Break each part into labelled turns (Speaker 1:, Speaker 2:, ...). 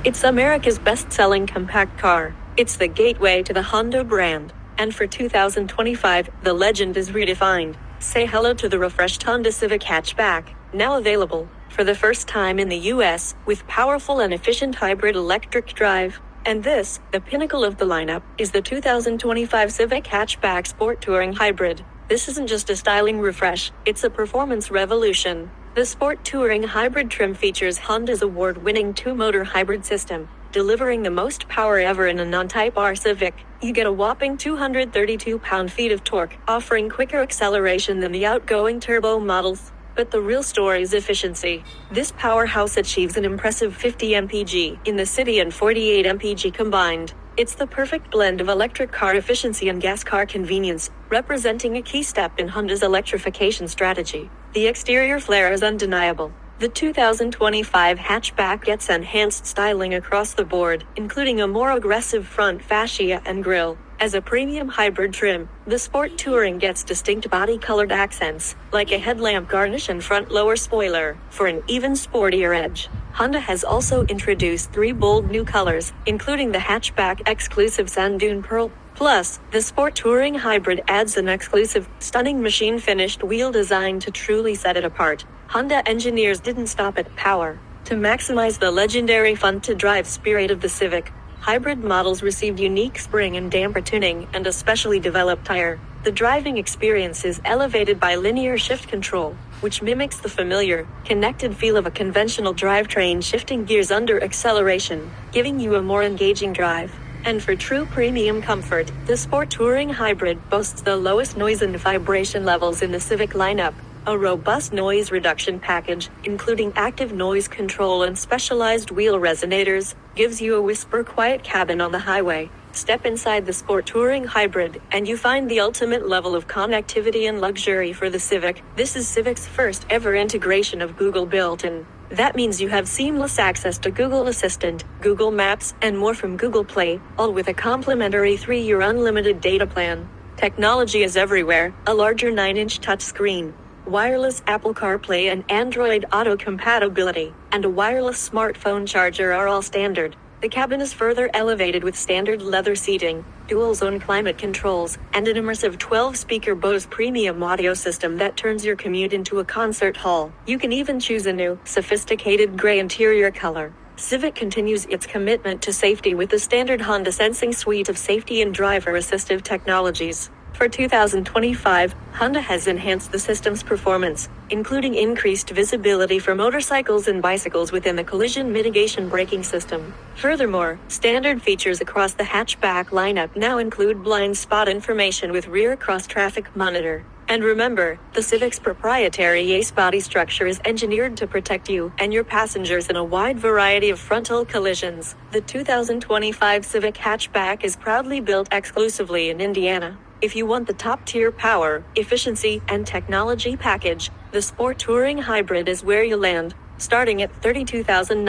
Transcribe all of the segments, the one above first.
Speaker 1: It's America's best-selling compact car. It's the gateway to the Honda brand. And for 2025, the legend is redefined. Say hello to the refreshed Honda Civic Hatchback, now available, for the first time in the US, with powerful and efficient hybrid electric drive. And this, the pinnacle of the lineup, is the 2025 Civic Hatchback Sport Touring Hybrid. This isn't just a styling refresh, it's a performance revolution. The Sport Touring Hybrid trim features Honda's award-winning two-motor hybrid system, delivering the most power ever in a non-Type R Civic. You get a whopping 232 pound-feet of torque, offering quicker acceleration than the outgoing turbo models. But the real story is efficiency. This powerhouse achieves an impressive 50 mpg in the city and 48 mpg combined. It's the perfect blend of electric car efficiency and gas car convenience, representing a key step in Honda's electrification strategy. The exterior flair is undeniable. The 2025 hatchback gets enhanced styling across the board, including a more aggressive front fascia and grille. As a premium hybrid trim, the Sport Touring gets distinct body-colored accents, like a headlamp garnish and front lower spoiler, for an even sportier edge. Honda has also introduced 3 bold new colors, including the hatchback exclusive Sand Dune Pearl. Plus, the Sport Touring Hybrid adds an exclusive, stunning machine-finished wheel design to truly set it apart. Honda engineers didn't stop at power. To maximize the legendary fun-to-drive spirit of the Civic, hybrid models received unique spring and damper tuning and a specially developed tire. The driving experience is elevated by linear shift control, which mimics the familiar, connected feel of a conventional drivetrain shifting gears under acceleration, giving you a more engaging drive. And for true premium comfort, the Sport Touring Hybrid boasts the lowest noise and vibration levels in the Civic lineup. A robust noise reduction package, including active noise control and specialized wheel resonators, gives you a whisper-quiet cabin on the highway. Step inside the Sport Touring Hybrid, and you find the ultimate level of connectivity and luxury for the Civic. This is Civic's first ever integration of Google built-in. That means you have seamless access to Google Assistant, Google Maps, and more from Google Play, all with a complimentary 3-year unlimited data plan. Technology is everywhere: a larger 9-inch touchscreen, wireless Apple CarPlay and Android Auto compatibility, and a wireless smartphone charger are all standard. The cabin is further elevated with standard leather seating, dual-zone climate controls, and an immersive 12-speaker Bose premium audio system that turns your commute into a concert hall. You can even choose a new, sophisticated gray interior color. Civic continues its commitment to safety with the standard Honda Sensing suite of safety and driver assistive technologies. For 2025, Honda has enhanced the system's performance, including increased visibility for motorcycles and bicycles within the collision mitigation braking system. Furthermore, standard features across the hatchback lineup now include blind spot information with rear cross-traffic monitor. And remember, the Civic's proprietary ACE body structure is engineered to protect you and your passengers in a wide variety of frontal collisions. The 2025 Civic Hatchback is proudly built exclusively in Indiana. If you want the top-tier power, efficiency, and technology package, the Sport Touring Hybrid is where you land, starting at $32,950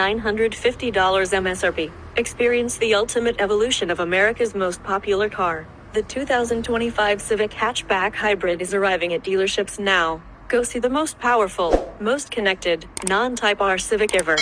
Speaker 1: MSRP. Experience the ultimate evolution of America's most popular car. The 2025 Civic Hatchback Hybrid is arriving at dealerships now. Go see the most powerful, most connected, non-Type R Civic ever.